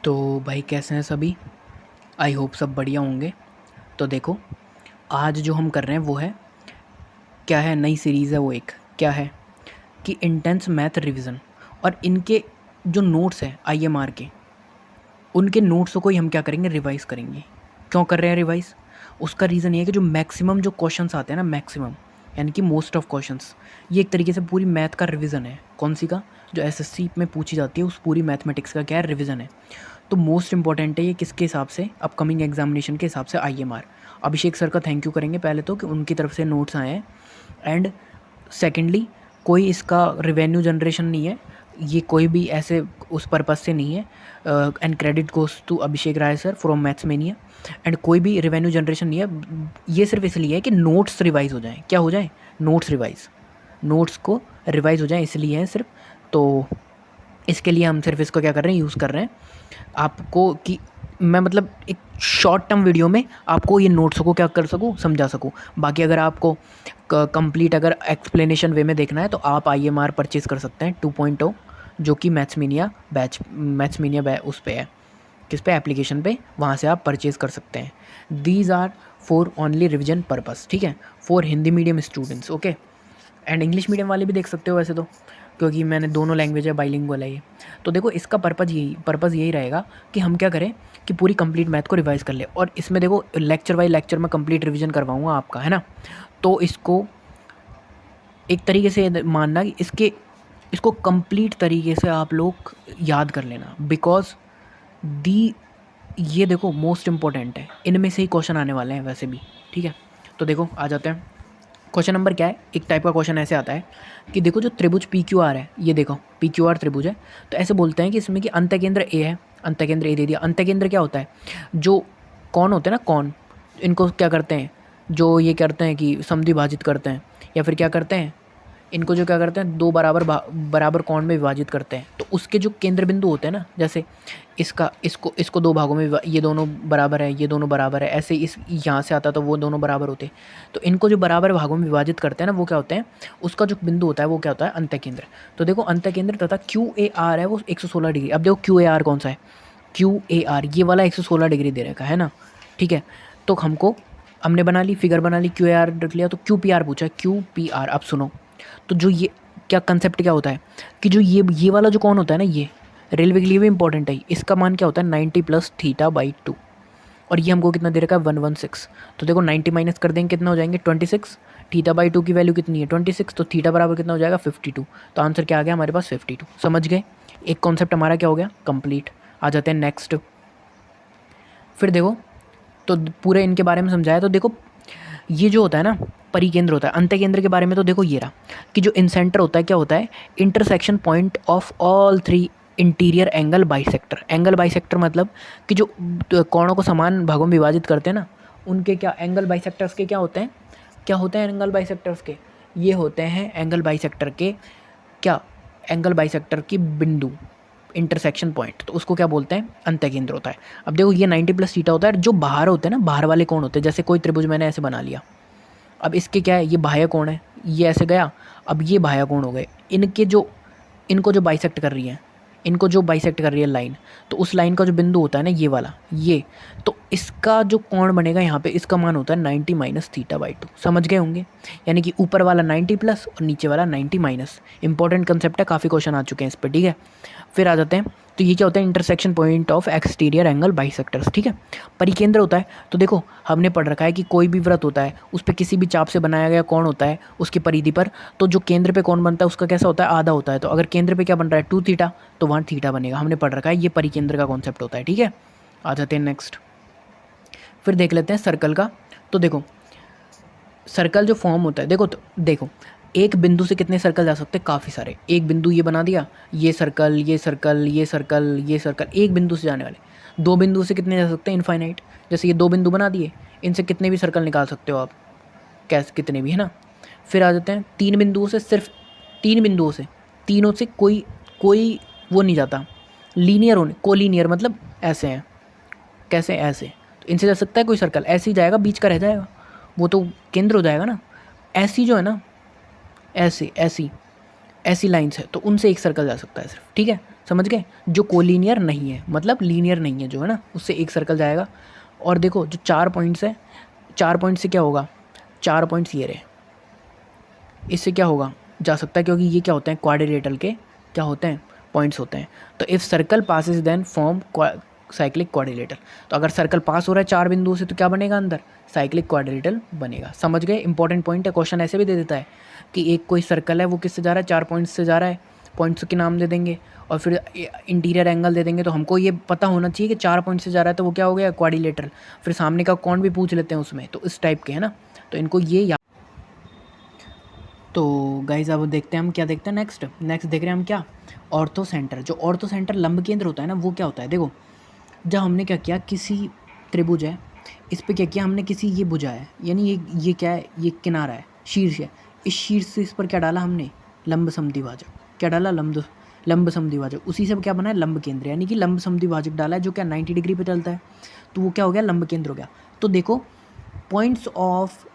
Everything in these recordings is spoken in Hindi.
तो भाई कैसे हैं सभी। आई होप सब बढ़िया होंगे। तो देखो, आज जो हम कर रहे हैं वो है, क्या है, नई सीरीज़ है। वो एक क्या है कि इंटेंस मैथ रिवीजन। और इनके जो नोट्स हैं आईएमआर के, उनके नोट्स को ही हम क्या करेंगे, रिवाइज़ करेंगे। क्यों कर रहे हैं रिवाइज़? उसका रीज़न ये है कि जो मैक्सिमम जो क्वेश्चंस आते हैं ना, मैक्सिमम यानी कि मोस्ट ऑफ क्वेश्चंस, ये एक तरीके से पूरी मैथ का रिवीजन है। कौन सी का? जो एसएससी में पूछी जाती है उस पूरी मैथमेटिक्स का क्या है, रिवीजन है। तो मोस्ट इंपॉर्टेंट है ये किसके हिसाब से, अपकमिंग एग्जामिनेशन के हिसाब से आईएमआर। अभिषेक सर का थैंक यू करेंगे पहले तो कि उनकी तरफ से नोट्स आए हैं। एंड सेकेंडली, कोई इसका रिवेन्यू जनरेशन नहीं है, ये कोई भी ऐसे उस पर्पज़ से नहीं है। And credit goes to Abhishek Rai sir from maths mania. And कोई भी रिवेन्यू जनरेशन नहीं है, ये सिर्फ इसलिए है कि नोट्स रिवाइज हो जाएं। क्या हो जाए? नोट्स रिवाइज, नोट्स को रिवाइज हो जाए, इसलिए है सिर्फ। तो इसके लिए हम सिर्फ इसको क्या कर रहे हैं, यूज़ कर रहे हैं आपको, कि मैं मतलब एक शॉर्ट टर्म वीडियो में आपको ये नोट्स को क्या कर सकूँ, समझा सकूँ। बाकी अगर आपको कंप्लीट अगर एक्सप्लेनेशन वे में देखना है तो आप आईएमआर परचेज़ कर सकते हैं 2.0, जो कि मैथ्समीनिया उस पे है, किस पे, एप्लीकेशन पे, वहाँ से आप परचेज़ कर सकते हैं। These are for only revision purpose, ठीक है, for Hindi medium students, okay. And English medium वाले भी देख सकते हो वैसे तो, क्योंकि मैंने दोनों लैंग्वेज है, बाइलिंगुअल है ये। तो देखो, इसका पर्पज़ यही रहेगा कि हम क्या करें कि पूरी कंप्लीट मैथ को रिवाइज़ कर ले। और इसमें देखो, लेक्चर बाई लेक्चर में कंप्लीट रिवीजन करवाऊँगा आपका, है ना। तो इसको एक तरीके से मानना कि इसको कंप्लीट तरीके से आप लोग याद कर लेना, बिकॉज दी ये देखो मोस्ट इम्पॉर्टेंट है, इनमें से ही क्वेश्चन आने वाले हैं वैसे भी, ठीक है। तो देखो आ जाते हैं। क्वेश्चन नंबर क्या है, एक टाइप का क्वेश्चन ऐसे आता है कि देखो, जो त्रिभुज पी क्यू आर है, ये देखो पी क्यू आर त्रिभुज है। तो ऐसे बोलते हैं कि इसमें कि अंतकेंद्र ए है, अंतकेंद्र ए दे दिया। अंतकेंद्र क्या होता है? जो कौन होते हैं ना, कौन, इनको क्या करते हैं, जो ये करते हैं कि समद्विभाजित करते हैं, या फिर क्या करते हैं, इनको जो क्या करते हैं, दो बराबर कोण में विभाजित करते हैं। तो उसके जो केंद्र बिंदु होते हैं ना, जैसे इसका इसको इसको दो भागों में ये दोनों बराबर है, ये दोनों बराबर है, ऐसे इस यहाँ से आता तो वो दोनों बराबर होते। तो इनको जो बराबर भागों में विभाजित करते हैं ना, वो क्या होते हैं, उसका जो बिंदु होता है वो क्या होता है, अंतकेंद्र। तो देखो, अंतकेंद्र तथा क्यू ए आर है वो 116 डिग्री। अब देखो क्यू ए आर कौन सा है, क्यू ए आर ये वाला 116 डिग्री दे रखा है ना, ठीक है। तो हमने बना ली, फिगर बना ली, क्यू ए आर रख लिया। तो क्यू पी आर पूछा है, क्यू पी आर। अब सुनो, तो जो ये क्या कंसेप्ट क्या होता है कि जो ये वाला जो कौन होता है ना, ये रेलवे के लिए भी इंपॉर्टेंट है। इसका मान क्या होता है, 90 प्लस थीटा/2। और ये हमको कितना दे रखा है, 116। तो देखो 90 माइनस कर देंगे, कितना हो जाएंगे, 26। थीटा/2 की वैल्यू कितनी है, 26। तो थीटा बराबर कितना हो जाएगा, 52। तो आंसर क्या आ गया हमारे पास, 52। समझ गए? एक कॉन्सेप्ट हमारा क्या हो गया, कंप्लीट। आ जाते हैं नेक्स्ट। फिर देखो, तो पूरे इनके बारे में समझाया। तो देखो, ये जो होता है ना, परिकेंद्र होता है। अंतकेंद्र के बारे में तो देखो ये रहा कि जो इनसेंटर होता है, क्या होता है, intersection point of all three interior angle bisector. Angle bisector मतलब कि जो कोणों को समान भागों में विभाजित करते हैं ना, उनके क्या एंगल बाइसेक्टर्स के क्या होते हैं, क्या होते हैं एंगल बाइसेक्टर्स के, ये होते हैं एंगल बाइसेक्टर के क्या, एंगल बाइसेक्टर की बिंदु, इंटरसेक्शन पॉइंट। तो उसको क्या बोलते हैं, अंतकेंद्र होता है। अब देखो, ये 90 प्लस थीटा होता है। जो बाहर होते हैं ना, बाहर वाले कोण होते हैं, जैसे कोई त्रिभुज मैंने ऐसे बना लिया, अब इसके क्या है, ये बाह्य कोण है, ये ऐसे गया, अब ये बाह्य कोण हो गए। इनको जो बाइसेक्ट कर रही है, इनको जो बाइसेक्ट कर रही है लाइन, तो उस लाइन का जो बिंदु होता है ना, ये वाला, ये, तो इसका जो कोण बनेगा यहाँ पे, इसका मान होता है 90 माइनस थीटा/2। समझ गए होंगे? यानी कि ऊपर वाला 90 प्लस और नीचे वाला 90 माइनस। इंपॉर्टेंट कंसेप्ट है, काफ़ी क्वेश्चन आ चुके हैं इस पर, ठीक है। फिर आ जाते हैं, तो ये क्या होता है, intersection point of exterior angle bisectors, ठीक है। परिकेंद्र होता है, तो देखो हमने पढ़ रखा है कि कोई भी वृत्त होता है, उस पर किसी भी चाप से बनाया गया कोण होता है उसकी परिधि पर, तो जो केंद्र पे कोण बनता है उसका कैसा होता है, आधा होता है। तो अगर केंद्र पे क्या बन रहा है, 2 थीटा, तो वहाँ थीटा बनेगा। हमने पढ़ रखा है, ये परिकेंद्र का कॉन्सेप्ट होता है, ठीक है। आ जाते हैं नेक्स्ट। फिर देख लेते हैं सर्कल का। तो देखो, सर्कल जो फॉर्म होता है, देखो एक बिंदु से कितने सर्कल जा सकते हैं, काफ़ी सारे। एक बिंदु ये बना दिया, ये सर्कल, ये सर्कल, ये सर्कल, ये सर्कल, एक बिंदु से जाने वाले। दो बिंदु से कितने जा सकते हैं, इनफाइनाइट। जैसे ये दो बिंदु बना दिए, इनसे कितने भी सर्कल निकाल सकते हो आप, कैसे, कितने भी, है ना। फिर आ जाते हैं तीन बिंदुओं से, सिर्फ तीन बिंदुओं से, तीनों से कोई कोई वो नहीं जाता, लीनियर होने, कोलीनियर मतलब ऐसे हैं, कैसे, ऐसे। तो इनसे जा सकता है कोई सर्कल, ऐसे ही जाएगा, बीच का रह जाएगा, वो तो केंद्र हो जाएगा ना। ऐसी जो है ना, ऐसी ऐसी ऐसी लाइन्स है, तो उनसे एक सर्कल जा सकता है सिर्फ, ठीक है। समझ गए, जो कोलिनियर नहीं है, मतलब लीनियर नहीं है जो है ना, उससे एक सर्कल जाएगा। और देखो जो 4 पॉइंट्स है, 4 पॉइंट से क्या होगा, 4 पॉइंट्स ये रहे, इससे क्या होगा जा सकता है, क्योंकि ये क्या होते हैं क्वाड्रिलेटरल के क्या होते हैं पॉइंट्स होते हैं। तो if circle passes then form cyclic quadrilateral. तो अगर सर्कल पास हो रहा है 4 बिंदुओं से तो क्या बनेगा अंदर, साइक्लिक क्वाड्रिलेटर बनेगा। समझ गए, इंपॉर्टेंट पॉइंट है, क्वेश्चन ऐसे भी दे देता है कि एक कोई सर्कल है वो किससे जा रहा है, 4 पॉइंट्स से जा रहा है, पॉइंट्स के नाम दे देंगे और फिर इंटीरियर एंगल दे देंगे। तो हमको ये पता होना चाहिए कि 4 पॉइंट से जा रहा है तो वो क्या हो गया क्वाड्रिलेटरल। फिर सामने का कौन भी पूछ लेते हैं उसमें, तो इस टाइप के है ना, तो इनको ये। तो गाइज अब देखते हैं हम क्या देखते हैं नेक्स्ट देख रहे हैं हम क्या, ऑर्थो सेंटर। जो ऑर्थो सेंटर लंब केंद्र होता है ना वो क्या होता है, देखो जब हमने क्या किया, किसी त्रिभुज है, इस पे क्या किया हमने, किसी ये भुजा है, यानी ये क्या है, ये किनारा है, शीर्ष है, इस शीर्ष से इस पर क्या डाला हमने, लंब समद्विभाजक। क्या डाला, लंब समद्विभाजक। उसी से क्या बना है, लंब केंद्र, यानी कि लंब समद्विभाजक डाला है जो क्या 90 डिग्री पे चलता है, तो वो क्या हो गया, लंब केंद्र हो गया। तो देखो points of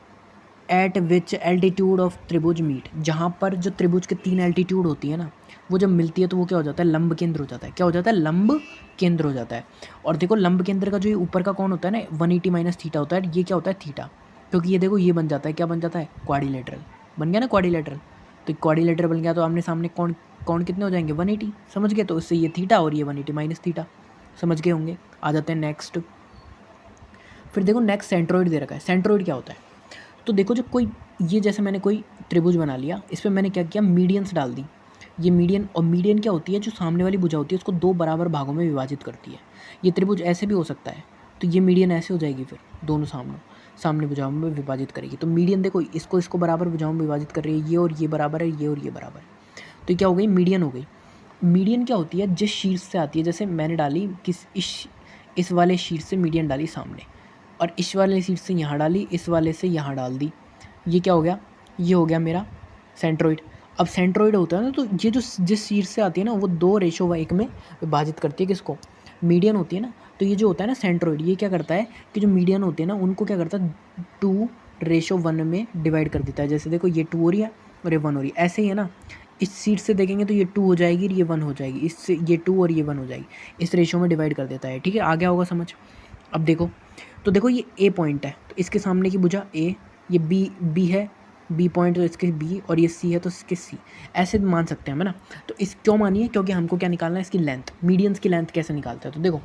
eight which altitude of त्रिभुज मीट, जहाँ पर जो त्रिभुज के 3 एल्टीट्यूड होती है ना, वो जब मिलती है तो वो क्या हो जाता है, लंब केंद्र हो जाता है। क्या हो जाता है, लंब केंद्र हो जाता है। और देखो लंब केंद्र का जो ये ऊपर का कौन होता है ना, 180 माइनस थीटा होता है, ये क्या होता है थीटा, क्योंकि ये देखो ये बन जाता है, क्या बन जाता है, क्वाड्रिलेटरल बन गया ना, क्वाड्रिलेटरल। तो क्वाड्रिलेटरल बन गया तो आमने सामने कौन कौन कितने हो जाएंगे, 180, समझ गए। तो इससे ये थीटा और ये 180 माइनस थीटा, समझ गए होंगे। आ जाते हैं नेक्स्ट। फिर देखो नेक्स्ट सेंट्रोइड दे रखा है। सेंट्रोइड क्या होता है, तो देखो जब कोई ये जैसे मैंने कोई त्रिभुज बना लिया, इस पर मैंने क्या किया, मीडियंस डाल दी। ये मीडियन, और मीडियन क्या होती है, जो सामने वाली भुजा होती है उसको 2 बराबर भागों में विभाजित करती है। ये त्रिभुज ऐसे भी हो सकता है, तो ये मीडियन ऐसे हो जाएगी, फिर दोनों सामने भुजाओं में विभाजित करेगी। तो मीडियन देखो इसको बराबर भुजाओं में विभाजित कर रही है, ये और ये बराबर है, ये और ये बराबर है, तो ये क्या हो गई, मीडियन हो गई। मीडियन क्या होती है, जिस शीर्ष से आती है, जैसे मैंने डाली इस वाले शीर्ष से मीडियन डाली सामने, और इस वाले शीर्ष से यहाँ डाली, इस वाले से यहाँ डाल दी, ये क्या हो गया, ये हो गया मेरा सेंट्रोइड। अब सेंट्रोइड होता है ना, तो ये जो जिस शीर्ष से आती है ना वो 2:1 में विभाजित करती है किसको, मीडियन होती है ना। तो ये जो होता है ना सेंट्रोइड, ये क्या करता है कि जो मीडियन होते हैं ना उनको क्या करता है, 2:1 में डिवाइड कर देता है। जैसे देखो ये 2 हो रही है और ये 1 हो रही है, ऐसे ही है ना। इस सीट से देखेंगे तो ये 2 हो जाएगी और ये 1 हो जाएगी, इससे ये 2 और ये 1 हो जाएगी, इस रेशो में डिवाइड कर देता है। ठीक है, आ गया होगा समझ। अब देखो, तो देखो ये ए पॉइंट है, तो इसके सामने की भुजा ए, ये बी है, बी पॉइंट तो इसके बी, और ये सी है तो इसके सी, ऐसे मान सकते हैं हम, है ना। तो इस क्यों मानिए, क्योंकि हमको क्या निकालना है, इसकी लेंथ, मीडियंस की लेंथ कैसे निकालते हैं। तो देखो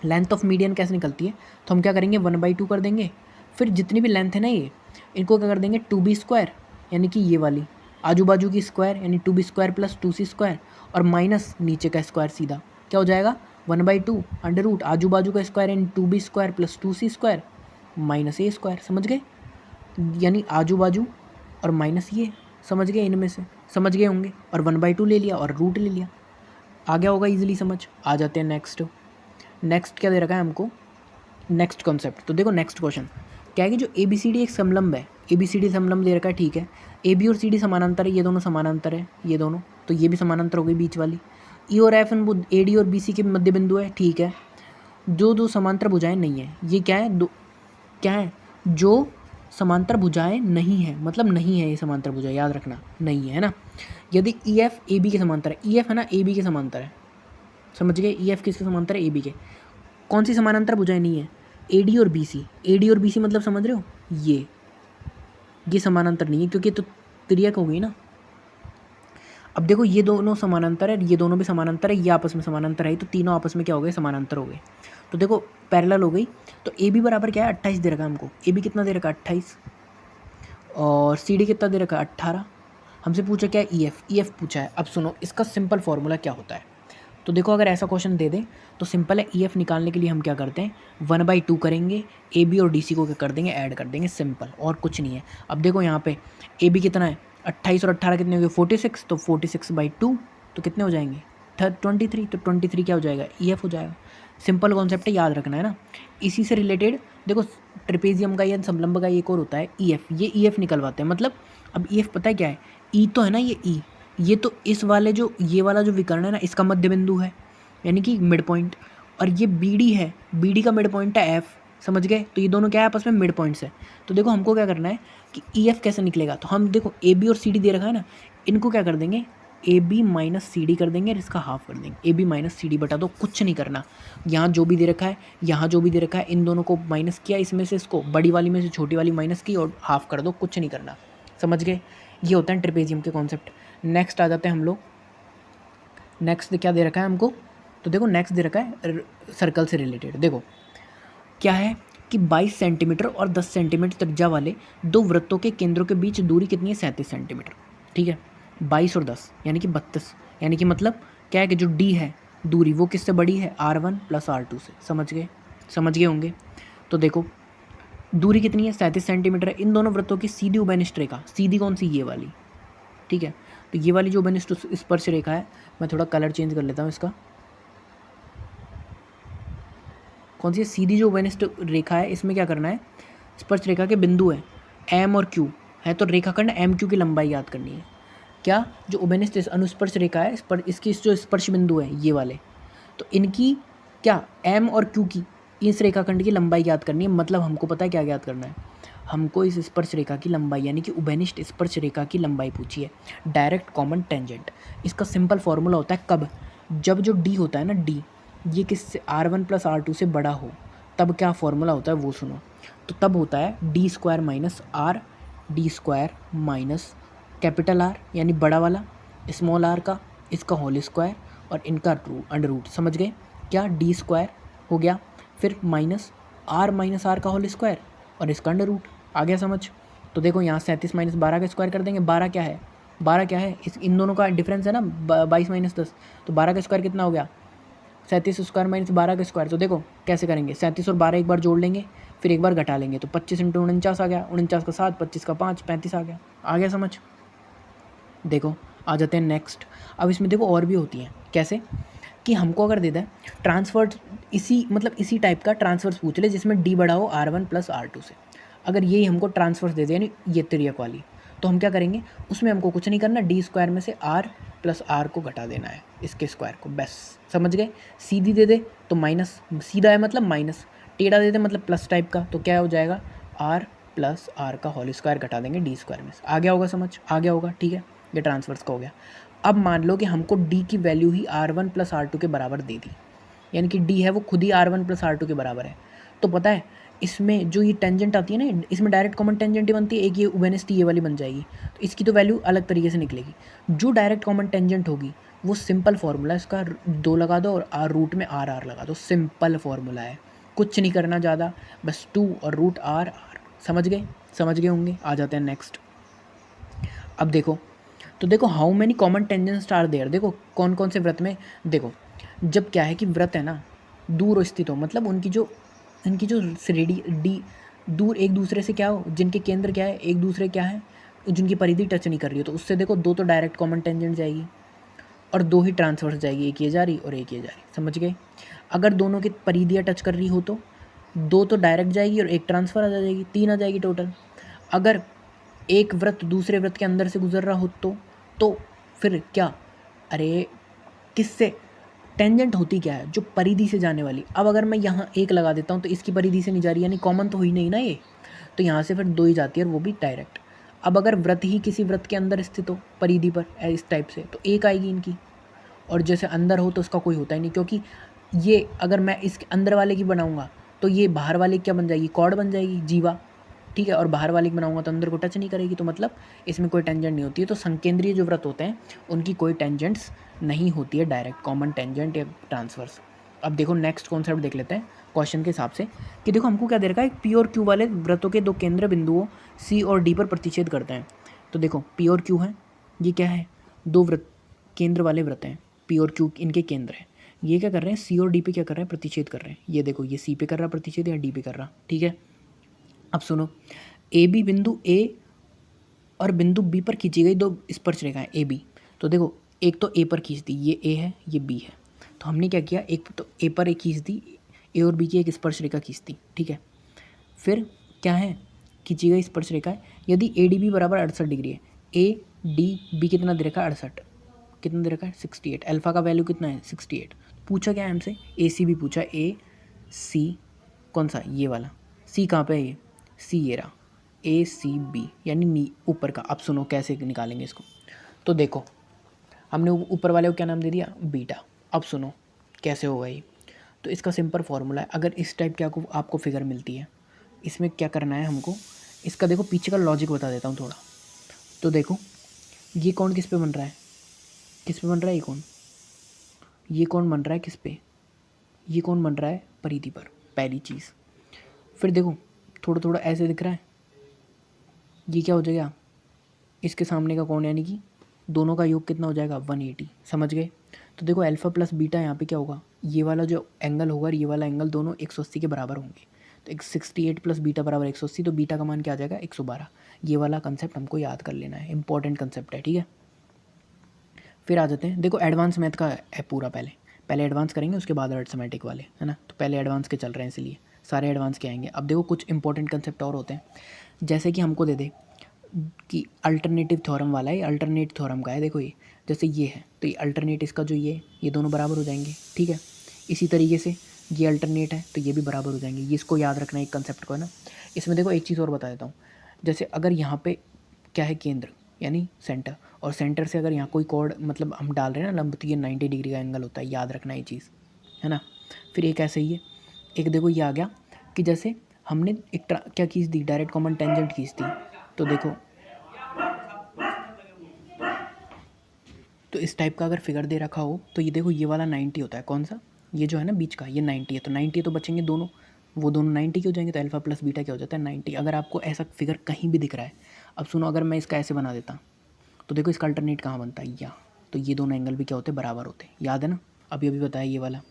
लेंथ ऑफ मीडियन कैसे निकलती है, तो हम क्या करेंगे, 1/2 कर देंगे। फिर जितनी भी लेंथ है ना ये, इनको क्या कर देंगे, 2b², यानी कि ये वाली आजू बाजू की स्क्वायर, यानी 2b² + 2c², और माइनस नीचे का स्क्वायर, सीधा क्या हो जाएगा, 1/2 अंडर रूट आजू बाजू का स्क्वायर, यानी 2b² + 2c² माइनस a², समझ गए। यानी आजू बाजू और माइनस ये, समझ गए, इनमें से समझ गए होंगे। और 1/2 ले लिया और रूट ले लिया, आ गया होगा इजीली समझ। आ जाते हैं नेक्स्ट क्या दे रखा है हमको, नेक्स्ट कॉन्सेप्ट। तो देखो नेक्स्ट क्वेश्चन क्या है कि जो ABCD एक समलंब है, ABCD समलंब दे रखा है, ठीक है। AB और CD समानांतर है, ये दोनों समानांतर है, ये दोनों, तो ये भी समानांतर हो गई बीच वाली। E और F AD और BC के मध्य बिंदु है, ठीक है। जो दो समांतर भुजाएं नहीं है, ये क्या है, क्या है, जो समांतर भुजाएं नहीं है, मतलब नहीं है ये समांतर भुजाएं, याद रखना नहीं है ना। यदि EF AB के समांतर है, EF है ना AB के समांतर है, समझ गए। EF किसके समांतर है, AB के। कौन सी समानांतर भुजाएं नहीं है, AD और BC। AD और BC मतलब समझ रहे हो, ये समानांतर नहीं है, क्योंकि तो त्रियक हो गई ना। अब देखो ये दोनों समानांतर है, ये दोनों भी समानांतर है, ये आपस में समानांतर है, तो तीनों आपस में क्या हो गए, समानांतर हो गए। तो देखो पैरेलल हो गई। तो AB बराबर क्या है, 28 दे रखा है हमको। AB कितना दे रखा है, 28, और CD कितना दे रखा है, 18। हमसे पूछा क्या है, EF पूछा है। अब सुनो इसका सिंपल फॉर्मूला क्या होता है। तो देखो अगर ऐसा क्वेश्चन दे दें तो सिंपल है, EF निकालने के लिए हम क्या करते हैं, 1/2 करेंगे, AB और DC को क्या कर देंगे, ऐड कर देंगे, सिंपल, और कुछ नहीं है। अब देखो यहाँ पे AB कितना है, 28 और 18 कितने हो गए, 46, तो 46/2 तो कितने हो जाएंगे, 23, तो 23 क्या हो जाएगा, EF हो जाएगा। सिंपल कॉन्सेप्ट है, याद रखना है ना। इसी से रिलेटेड देखो ट्रेपेजियम का या समलंब का एक और होता है EF, ये EF निकलवाते हैं। मतलब अब EF पता है क्या है, E तो है ना, ये तो इस वाले जो ये वाला जो विकर्ण है ना, इसका मध्य बिंदु है, यानी कि मिड पॉइंट। और ये BD है, BD का मिड पॉइंट है F, समझ गए। तो ये दोनों क्या है, आपस में मिड पॉइंट्स है। तो देखो हमको क्या करना है कि EF कैसे निकलेगा, तो हम देखो AB और CD दे रखा है ना, इनको क्या कर देंगे, A B minus C D कर देंगे और इसका हाफ कर देंगे। A B minus C D बटा दो, कुछ नहीं करना। यहाँ जो भी दे रखा है, यहाँ जो भी दे रखा है, इन दोनों को माइनस किया, इसमें से इसको बड़ी वाली में से छोटी वाली माइनस की और हाफ कर दो, कुछ नहीं करना। समझ गए? ये होता है ट्रेपेजियम के कॉन्सेप्ट। नेक्स्ट आ जाते हैं हम लोग। नेक्स्ट क्या दे रखा है हमको? तो देखो नेक्स्ट दे रखा है सर्कल से रिलेटेड। देखो क्या है कि 22 सेंटीमीटर और 10 सेंटीमीटर त्रिज्या वाले दो वृत्तों के केंद्रों के बीच दूरी कितनी है? 37 सेंटीमीटर। ठीक है, 22 और 10 यानी कि 32, यानी कि मतलब क्या है कि जो डी है दूरी वो किससे बड़ी है? R1 प्लस R2 से। समझ गए? समझ गए होंगे। तो देखो दूरी कितनी है? 37 सेंटीमीटर है। इन दोनों वृत्तों की सीधी उभयनिष्ठ रेखा, सीधी कौन सी? ये वाली। ठीक है, तो ये वाली जो उभयनिष्ठ स्पर्श रेखा है, मैं थोड़ा कलर चेंज कर लेता हूँ इसका। कौन सी है? सीधी जो उभयनिष्ठ रेखा है, इसमें क्या करना है? स्पर्श रेखा के बिंदु है एम और क्यू है, तो रेखाखंड एम क्यू की लंबाई याद करनी है। क्या? जो उभयनिष्ठ अनुस्पर्श रेखा है, इसकी जो स्पर्श बिंदु है ये वाले, तो इनकी क्या एम और क्यू की, इस रेखाखंड की लंबाई याद करनी है। मतलब हमको पता है क्या याद करना है? हमको इस स्पर्श रेखा की लंबाई यानी कि उभयनिष्ठ स्पर्श रेखा की लंबाई पूछी है। डायरेक्ट कॉमन टेंजेंट, इसका सिंपल फॉर्मूला होता है कब? जब जो डी होता है ना, डी ये किससे? R1 प्लस R2 से बड़ा हो, तब क्या फॉर्मूला होता है वो सुनो। तो तब होता है D square minus R, D square minus capital R यानी बड़ा वाला, स्मॉल आर का, इसका होल स्क्वायर और इनका अंडर रूट। समझ गए? क्या? डी स्क्वायर हो गया, फिर माइनस आर का होल स्क्वायर और इसका अंडर रूट। आ गया समझ? तो देखो यहाँ 37 माइनस 12 का स्क्वायर कर देंगे। 12 क्या है? 12 क्या है? इन दोनों का डिफरेंस है ना, 22 माइनस 10, तो 12 का स्क्वायर कितना हो गया? 37 स्क्वायर माइनस 12 का स्क्वायर। तो देखो कैसे करेंगे, 37 और 12 एक बार जोड़ लेंगे, फिर एक बार घटा लेंगे, तो 25 इंटू 49 आ गया, 49 का 7, 25 का 5, 35 आ गया। आ गया समझ? देखो आ जाते हैं नेक्स्ट। अब इसमें देखो और भी होती हैं। कैसे? कि हमको अगर दे दें ट्रांसफर्स, इसी टाइप का ट्रांसफर्स पूछ ले जिसमें डी बड़ा हो R1 प्लस R2 से। अगर यही हमको ट्रांसफर्स दे दे यानी ये तिर्यक वाली, तो हम क्या करेंगे? उसमें हमको कुछ नहीं करना, डी स्क्वायर में से आर प्लस आर को घटा देना है, इसके स्क्वायर को, बस। समझ गए? सीधी दे दे तो माइनस, सीधा है मतलब माइनस, टेढ़ा दे दे मतलब प्लस टाइप का, तो क्या हो जाएगा? आर प्लस आर का होल स्क्वायर घटा देंगे डी स्क्वायर में से। आ गया होगा समझ? आ गया होगा, ठीक है। ये ट्रांसफर्स का हो गया। अब मान लो कि हमको डी की वैल्यू ही R1 प्लस R2 के बराबर दे दी, यानी कि डी है वो खुद ही R1 प्लस R2 के बराबर है। तो पता है इसमें जो ये टेंजेंट आती है ना, इसमें डायरेक्ट कॉमन टेंजेंट ही बनती है, एक ये उभयनिष्ठ ये वाली बन जाएगी, तो इसकी तो वैल्यू अलग तरीके से निकलेगी। जो डायरेक्ट कॉमन टेंजेंट होगी वो सिंपल फार्मूला, इसका 2 लगा दो और आर रूट में आर आर लगा दो, सिंपल फार्मूला है, कुछ नहीं करना ज़्यादा, बस 2 और रूट आर आर। समझ गए? समझ गए होंगे। आ जाते हैं नेक्स्ट। अब देखो, तो देखो how many common tangents are there. देखो कौन कौन से व्रत में, देखो जब क्या है कि व्रत है ना दूर स्थित हो, मतलब इनकी जो श्रेणी डी दूर एक दूसरे से क्या हो, जिनके केंद्र क्या है एक दूसरे क्या है, जिनकी परिधि टच नहीं कर रही हो, तो उससे देखो 2 तो डायरेक्ट कॉमन टेंजेंट जाएगी और 2 ही ट्रांसवर्स जाएगी, एक ये जा रही और एक ये जा रही। समझ गए? अगर दोनों की परिधियाँ टच कर रही हो तो 2 तो डायरेक्ट जाएगी और एक ट्रांसफ़र आ जाएगी, 3 आ जाएगी टोटल। अगर एक वृत्त दूसरे वृत्त के अंदर से गुजर रहा हो तो फिर क्या? अरे किससे? टेंजेंट होती क्या है? जो परिधि से जाने वाली। अब अगर मैं यहाँ 1 लगा देता हूँ तो इसकी परिधि से नहीं जा रही, यानी कॉमन तो हुई नहीं ना ये, तो यहाँ से फिर 2 ही जाती है और वो भी डायरेक्ट। अब अगर वृत्त ही किसी वृत्त के अंदर स्थित हो परिधि पर इस टाइप से, तो 1 आएगी इनकी, और जैसे अंदर हो तो उसका कोई होता ही नहीं, क्योंकि ये अगर मैं इसके अंदर वाले की बनाऊँगा तो ये बाहर वाले की क्या बन जाएगी? कॉर्ड बन जाएगी, जीवा। ठीक है, और बाहर वाले की बनाऊंगा तो अंदर को टच नहीं करेगी, तो मतलब इसमें कोई टेंजेंट नहीं होती है। तो संकेंद्रीय जो व्रत होते हैं उनकी कोई टेंजेंट्स नहीं होती है, डायरेक्ट कॉमन टेंजेंट या ट्रांसवर्स। अब देखो नेक्स्ट कॉन्सेप्ट देख लेते हैं क्वेश्चन के हिसाब से, कि देखो हमको क्या दे रखा है, पी और क्यू वाले व्रतों के 2 केंद्र बिंदुओं सी और डी पर प्रतिच्छेद करते हैं। तो देखो पी और क्यू है, ये क्या है? 2 व्रत केंद्र वाले व्रत हैं, पी और क्यू इनके केंद्र हैं। ये क्या कर रहे हैं? सी और डी पे क्या कर रहे हैं? प्रतिच्छेद कर रहे हैं। ये देखो ये सी पे कर रहा है प्रतिच्छेद या डी पे कर रहा, ठीक है। अब सुनो, ए बी बिंदु ए और बिंदु बी पर खींची गई 2 स्पर्श रेखाएं ए बी। तो देखो एक तो ए पर खींच दी, ये ए है ये बी है, तो हमने क्या किया, एक तो ए पर एक खींच दी, ए और बी की एक स्पर्श रेखा खींच दी, ठीक है। फिर क्या है? खींची गई स्पर्श रेखा है, यदि ए डी बी बराबर 68 डिग्री है, ए डी बी कितना दे रखा है? 68। कितना दे रखा है? 68। अल्फ़ा का वैल्यू कितना है? 68। पूछा क्या है हमसे? ए सी भी पूछा, ए सी कौन सा? ये वाला। सी कहाँ पे है? ये सी ये रहा, ए सी बी यानी नी ऊपर का। अब सुनो कैसे निकालेंगे इसको। तो देखो हमने ऊपर वाले को क्या नाम दे दिया, बीटा। अब सुनो कैसे होगा ये। तो इसका सिंपल फॉर्मूला है, अगर इस टाइप की आपको फिगर मिलती है, इसमें क्या करना है हमको, इसका देखो पीछे का लॉजिक बता देता हूँ थोड़ा। तो देखो ये कौन किस पे बन रहा है, किस पे बन रहा है, ये कौन बन रहा है किस पे, ये कौन बन रहा है परिधि पर, पहली चीज़। फिर देखो थोड़ा थोड़ा ऐसे दिख रहा है, ये क्या हो जाएगा, इसके सामने का कौन, यानी कि दोनों का योग कितना हो जाएगा 180। समझ गए। तो देखो अल्फ़ा प्लस बीटा यहाँ पे क्या होगा, ये वाला जो एंगल होगा और ये वाला एंगल दोनों 180 के बराबर होंगे। तो 68 प्लस बीटा बराबर 180, तो बीटा का मान क्या आ जाएगा 112। ये वाला कंसेप्ट हमको याद कर लेना है, इंपॉर्टेंट कंसेप्ट है, ठीक है। फिर आ जाते हैं, देखो एडवांस मैथ का है पूरा, पहले पहले एडवांस करेंगे उसके बाद अरिथमेटिक वाले, है ना। तो पहले एडवांस के चल रहे हैं इसलिए सारे एडवांस के आएंगे। अब देखो कुछ इंपॉर्टेंट कंसेप्ट और होते हैं, जैसे कि हमको दे दे कि अल्टरनेटिव थ्योरम वाला है, अल्टरनेट थ्योरम का है, देखो ये जैसे ये है तो ये अल्टरनेट इसका जो ये दोनों बराबर हो जाएंगे, ठीक है। इसी तरीके से ये अल्टरनेट है तो ये भी बराबर हो जाएंगे, ये इसको याद रखना है एक कंसेप्ट को, है ना। इसमें देखो एक चीज़ और बता देता हूँ, जैसे अगर यहाँ पे क्या है केंद्र यानी सेंटर, और सेंटर से अगर यहाँ कोई कोड मतलब हम डाल रहे हैं ना लंब, तो ये 90 डिग्री का एंगल होता है, याद रखना ये चीज़, है ना। फिर एक ऐसे ही है, एक देखो ये आ गया कि जैसे हमने एक क्या खींच दी, डायरेक्ट कॉमन टेंजेंट खींच दी। तो देखो तो इस टाइप का अगर फिगर दे रखा हो तो ये देखो ये वाला 90 होता है, कौन सा, ये जो है ना बीच का, ये 90 है। तो 90 तो बचेंगे दोनों, वो दोनों 90 के हो जाएंगे, तो अल्फा प्लस बीटा क्या हो जाता है 90। अगर आपको ऐसा फिगर कहीं भी दिख रहा है, अब सुनो अगर मैं इसका ऐसे बना देता तो देखो इसका अल्टरनेट कहाँ बनता है, या तो ये दोनों एंगल भी क्या होते हैं, बराबर होते हैं, याद है ना, अभी अभी बताया ये वाला।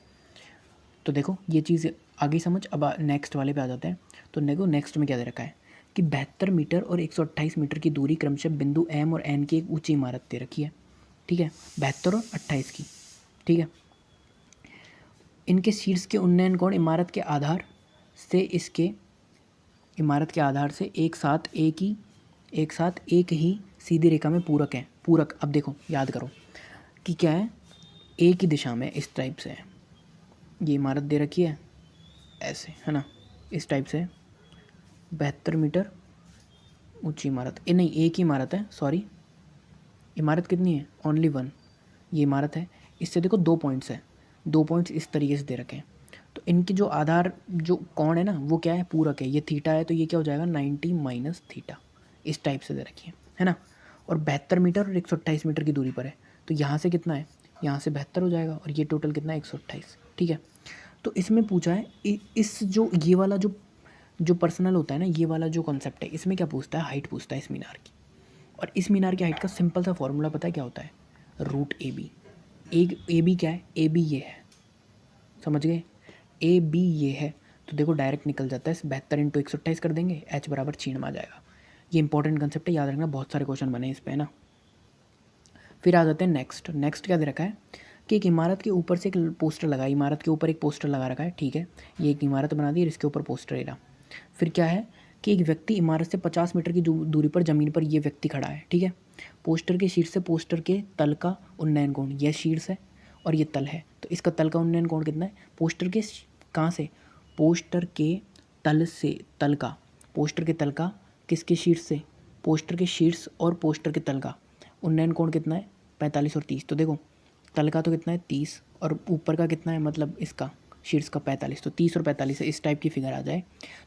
तो देखो ये चीज़ आगे समझ। अब नेक्स्ट वाले पे आ जाते हैं। तो देखो नेक्स्ट में क्या दे रखा है कि 72 मीटर और 128 मीटर की दूरी क्रमशः बिंदु एम और एन की एक ऊंची इमारत दे रखी है, ठीक है, 72 और 28 की, ठीक है। इनके शीर्ष के उन्नयन कोण इमारत के आधार से एक साथ एक ही सीधी रेखा में पूरक हैं। पूरक, अब देखो याद करो कि क्या है, एक ही दिशा में इस टाइप से है, ये इमारत दे रखी है ऐसे, है ना, इस टाइप से 72 मीटर ऊंची इमारत, नहीं एक ही इमारत है, सॉरी, इमारत कितनी है, ओनली वन, ये इमारत है। इससे देखो 2 पॉइंट्स है, 2 पॉइंट्स इस तरीके से दे रखे हैं। तो इनकी जो आधार जो कोण है ना वो क्या है, पूरक है, ये थीटा है, तो ये क्या हो जाएगा 90 माइनस थीटा, इस टाइप से दे रखी है ना। और 72 मीटर और 128 मीटर की दूरी पर है, तो यहाँ से कितना है, यहाँ से 72 हो जाएगा, और ये टोटल कितना है 128, ठीक है। तो इसमें पूछा है इस जो ये वाला जो पर्सनल होता है ना, ये वाला जो कॉन्सेप्ट है, इसमें क्या पूछता है, हाइट पूछता है इस मीनार की। और इस मीनार की हाइट का सिंपल सा फॉर्मूला पता है क्या होता है, रूट ए बी। एक ए बी क्या है, ए बी ये है, समझ गए, ए बी ये है। तो देखो डायरेक्ट निकल जाता है, 72 इंटू 128 कर देंगे, एच बराबर 6 में आ जाएगा। ये इंपॉर्टेंट कंसेप्ट है, याद रखना, बहुत सारे क्वेश्चन बने इस पे, है ना। फिर आ जाते हैं नेक्स्ट क्या दे रखा है कि एक इमारत के ऊपर से एक पोस्टर लगा, इमारत के ऊपर एक पोस्टर लगा रखा है, ठीक है। ये एक इमारत बना दी और इसके ऊपर पोस्टर रहा। फिर क्या है कि एक व्यक्ति इमारत से 50 मीटर की दूरी पर ज़मीन पर ये व्यक्ति खड़ा है, ठीक है। पोस्टर के शीर्ष से पोस्टर के तल का उन्नयन कोण, यह शीर्ष है और ये तल है, तो इसका तल का उन्नयन कोण कितना है, पोस्टर के कहाँ से, पोस्टर के तल से, तल का, पोस्टर के तल का किसके शीर्ष से, पोस्टर के शीर्ष और पोस्टर के तल का उन्नयन कोण कितना है 45 और 30। तो देखो तल का तो कितना है 30 और ऊपर का कितना है, मतलब इसका शीर्ष का 45, तो 30 और 45 है, इस टाइप की फिगर आ जाए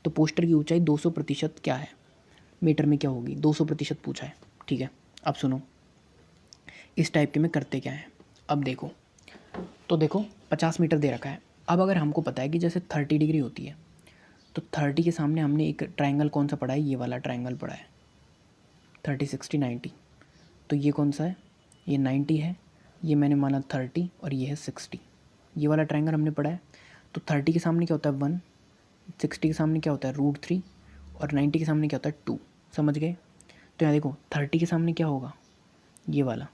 तो पोस्टर की ऊंचाई 200% क्या है, मीटर में क्या होगी, 200% पूछा है, ठीक है। अब सुनो इस टाइप के में करते क्या है, अब देखो तो देखो 50 मीटर दे रखा है। अब अगर हमको पता है कि जैसे 30 डिग्री होती है, तो 30 के सामने हमने एक ट्राइंगल कौन सा पढ़ा है, ये वाला ट्राइंगल पढ़ा है 30 60 90। तो ये कौन सा है, ये 90 है, ये मैंने माना 30 और ये है 60, ये वाला ट्राइंगल हमने पढ़ा है। तो 30 के सामने क्या होता है 1, 60 के सामने क्या होता है √3 और 90 के सामने क्या होता है 2, समझ गए। तो यहाँ देखो 30 के सामने क्या होगा, ये वाला